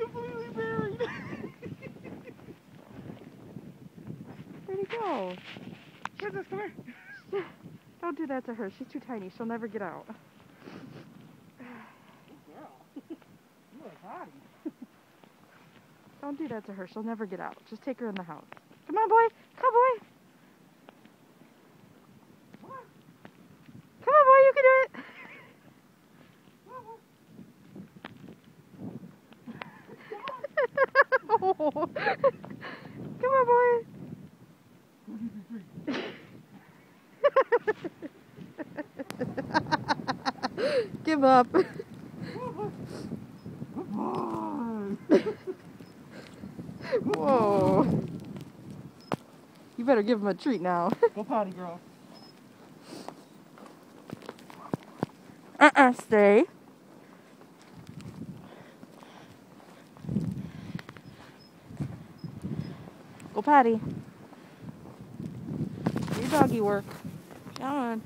completely buried. Where'd he go? Princess, come here. Don't do that to her. She's too tiny. She'll never get out. Good girl. You are hottie. Don't do that to her. She'll never get out. Just take her in the house. Come on, boy. Come on, boy. Come on, boy. You can do it. Oh. Come on, boy. Give up. Whoa. You better give him a treat now. Go potty, girl. Stay. Go potty. Do your doggy work. Come on.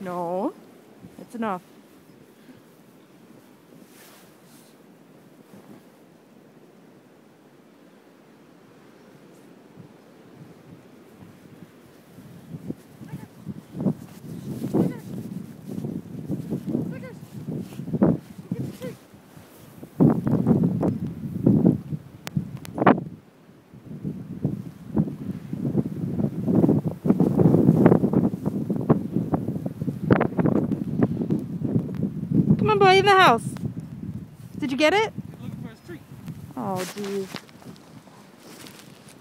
No. That's enough. Come on, boy, in the house. Did you get it? He's looking for his treat. Oh, jeez.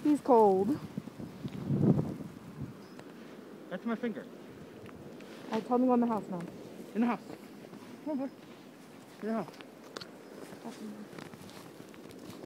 He's cold. That's my finger. Alright, tell me to go in the house now. In the house. Come on, boy. In the house.